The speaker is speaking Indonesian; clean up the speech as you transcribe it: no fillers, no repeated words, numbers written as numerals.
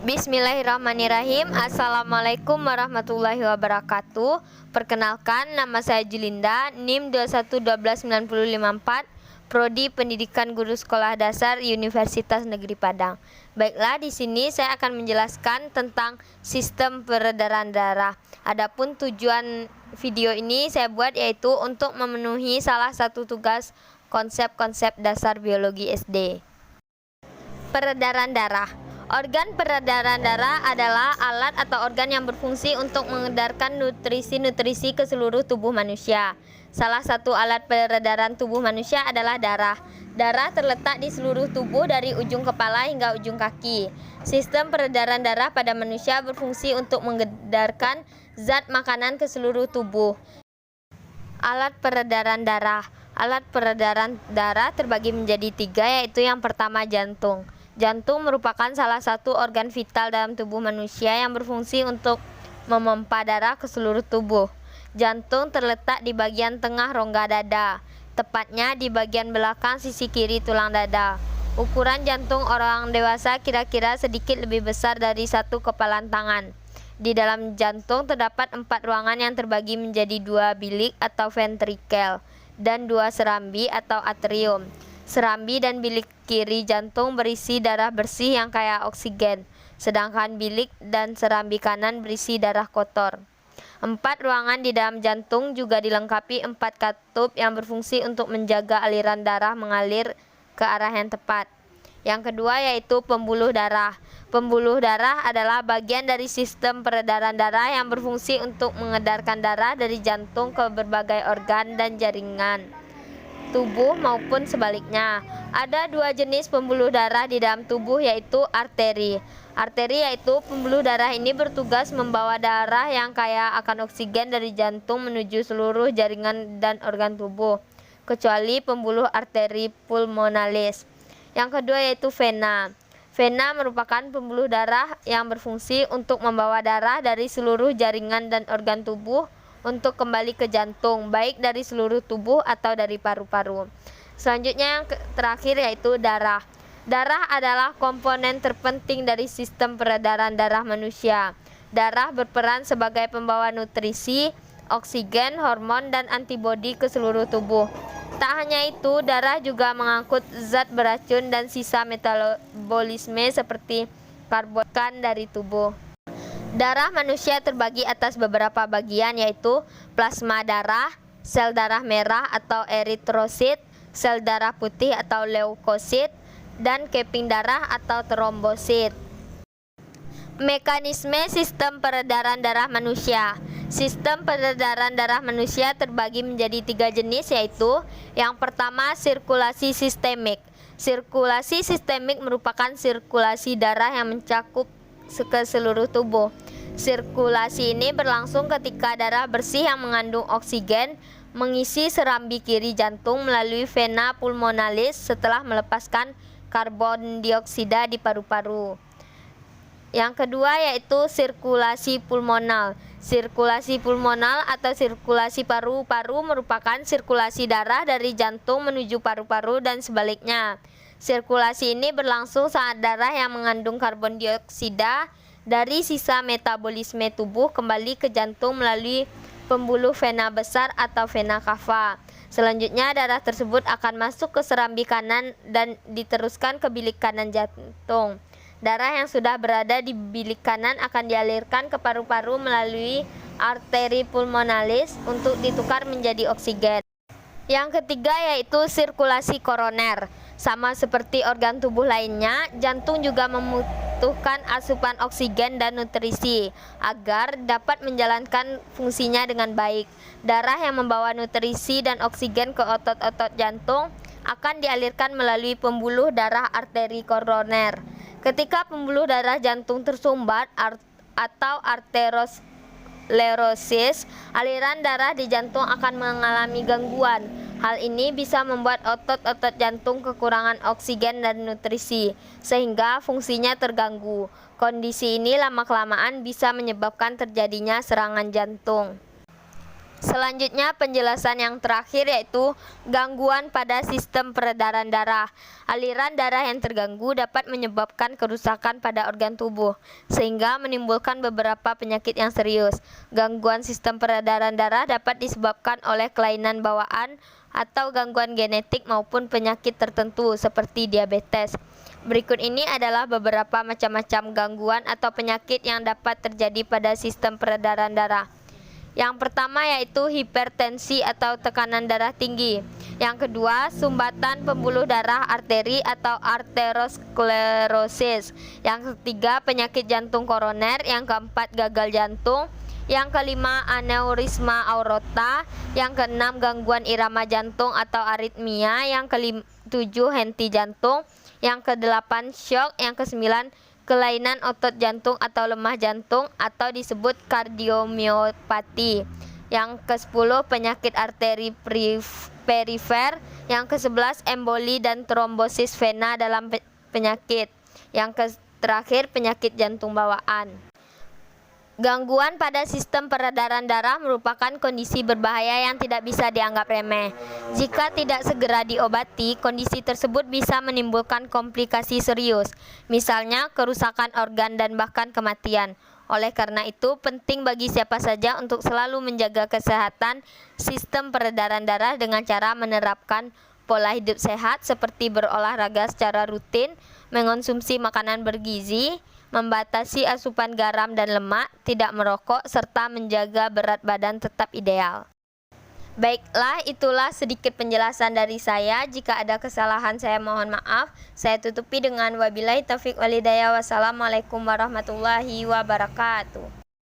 Bismillahirrahmanirrahim. Assalamualaikum warahmatullahi wabarakatuh. Perkenalkan, nama saya Julinda, NIM 2112954, Prodi Pendidikan Guru Sekolah Dasar Universitas Negeri Padang. Baiklah, di sini saya akan menjelaskan tentang sistem peredaran darah. Adapun tujuan video ini saya buat yaitu untuk memenuhi salah satu tugas konsep-konsep dasar biologi SD. Peredaran darah. Organ peredaran darah adalah alat atau organ yang berfungsi untuk mengedarkan nutrisi-nutrisi ke seluruh tubuh manusia. Salah satu alat peredaran tubuh manusia adalah darah. Darah terletak di seluruh tubuh dari ujung kepala hingga ujung kaki. Sistem peredaran darah pada manusia berfungsi untuk mengedarkan zat makanan ke seluruh tubuh. Alat peredaran darah. Alat peredaran darah terbagi menjadi tiga, yaitu yang pertama jantung. Jantung merupakan salah satu organ vital dalam tubuh manusia yang berfungsi untuk memompa darah ke seluruh tubuh. Jantung terletak di bagian tengah rongga dada, tepatnya di bagian belakang sisi kiri tulang dada. Ukuran jantung orang dewasa kira-kira sedikit lebih besar dari satu kepalan tangan. Di dalam jantung terdapat 4 ruangan yang terbagi menjadi 2 bilik atau ventrikel dan 2 serambi atau atrium. Serambi dan bilik kiri jantung berisi darah bersih yang kaya oksigen, sedangkan bilik dan serambi kanan berisi darah kotor. 4 ruangan di dalam jantung juga dilengkapi 4 katup yang berfungsi untuk menjaga aliran darah mengalir ke arah yang tepat. Yang kedua yaitu pembuluh darah. Pembuluh darah adalah bagian dari sistem peredaran darah yang berfungsi untuk mengedarkan darah dari jantung ke berbagai organ dan jaringan tubuh maupun sebaliknya. Ada 2 jenis pembuluh darah di dalam tubuh, yaitu arteri. Arteri yaitu pembuluh darah ini bertugas membawa darah yang kaya akan oksigen dari jantung menuju seluruh jaringan dan organ tubuh, kecuali pembuluh arteri pulmonalis. Yang kedua yaitu vena. Vena merupakan pembuluh darah yang berfungsi untuk membawa darah dari seluruh jaringan dan organ tubuh untuk kembali ke jantung, baik dari seluruh tubuh atau dari paru-paru. Selanjutnya yang terakhir yaitu darah. Darah adalah komponen terpenting dari sistem peredaran darah manusia. Darah berperan sebagai pembawa nutrisi, oksigen, hormon, dan antibodi ke seluruh tubuh. Tak hanya itu, darah juga mengangkut zat beracun dan sisa metabolisme seperti karbon dari tubuh. Darah manusia terbagi atas beberapa bagian, yaitu plasma darah, sel darah merah atau eritrosit, sel darah putih atau leukosit, dan keping darah atau trombosit. Mekanisme sistem peredaran darah manusia. Sistem peredaran darah manusia terbagi menjadi 3 jenis, yaitu yang pertama sirkulasi sistemik. Sirkulasi sistemik merupakan sirkulasi darah yang mencakup ke seluruh tubuh. Sirkulasi ini berlangsung ketika darah bersih yang mengandung oksigen mengisi serambi kiri jantung melalui vena pulmonalis setelah melepaskan karbon dioksida di paru-paru. Yang kedua yaitu sirkulasi pulmonal. Sirkulasi pulmonal atau sirkulasi paru-paru merupakan sirkulasi darah dari jantung menuju paru-paru dan sebaliknya. Sirkulasi ini berlangsung saat darah yang mengandung karbon dioksida dari sisa metabolisme tubuh kembali ke jantung melalui pembuluh vena besar atau vena cava. Selanjutnya darah tersebut akan masuk ke serambi kanan dan diteruskan ke bilik kanan jantung. Darah yang sudah berada di bilik kanan akan dialirkan ke paru-paru melalui arteri pulmonalis untuk ditukar menjadi oksigen. Yang ketiga yaitu sirkulasi koroner. Sama seperti organ tubuh lainnya, jantung juga membutuhkan asupan oksigen dan nutrisi agar dapat menjalankan fungsinya dengan baik. Darah yang membawa nutrisi dan oksigen ke otot-otot jantung akan dialirkan melalui pembuluh darah arteri koroner. Ketika pembuluh darah jantung tersumbat atau arteriosklerosis, aliran darah di jantung akan mengalami gangguan. Hal ini bisa membuat otot-otot jantung kekurangan oksigen dan nutrisi, sehingga fungsinya terganggu. Kondisi ini lama-kelamaan bisa menyebabkan terjadinya serangan jantung. Selanjutnya penjelasan yang terakhir yaitu gangguan pada sistem peredaran darah. Aliran darah yang terganggu dapat menyebabkan kerusakan pada organ tubuh sehingga menimbulkan beberapa penyakit yang serius. Gangguan sistem peredaran darah dapat disebabkan oleh kelainan bawaan atau gangguan genetik maupun penyakit tertentu seperti diabetes. Berikut ini adalah beberapa macam-macam gangguan atau penyakit yang dapat terjadi pada sistem peredaran darah. Yang pertama yaitu hipertensi atau tekanan darah tinggi. Yang kedua, sumbatan pembuluh darah arteri atau arteriosklerosis. Yang ketiga, penyakit jantung koroner. Yang keempat, gagal jantung. Yang kelima, aneurisma aorta. Yang keenam, gangguan irama jantung atau aritmia. Yang ketujuh, henti jantung. Yang kedelapan, shock. Yang kesembilan, kelainan otot jantung atau lemah jantung atau disebut kardiomiopati. Yang ke-10 penyakit arteri perifer. Yang ke-11 emboli dan trombosis vena dalam penyakit. Yang terakhir penyakit jantung bawaan. Gangguan pada sistem peredaran darah merupakan kondisi berbahaya yang tidak bisa dianggap remeh. Jika tidak segera diobati, kondisi tersebut bisa menimbulkan komplikasi serius, misalnya kerusakan organ dan bahkan kematian. Oleh karena itu, penting bagi siapa saja untuk selalu menjaga kesehatan sistem peredaran darah dengan cara menerapkan pola hidup sehat seperti berolahraga secara rutin, mengonsumsi makanan bergizi, membatasi asupan garam dan lemak, tidak merokok, serta menjaga berat badan tetap ideal. Baiklah, itulah sedikit penjelasan dari saya. Jika ada kesalahan saya mohon maaf. Saya tutupi dengan wabillahi taufiq walhidayah. Wassalamualaikum warahmatullahi wabarakatuh.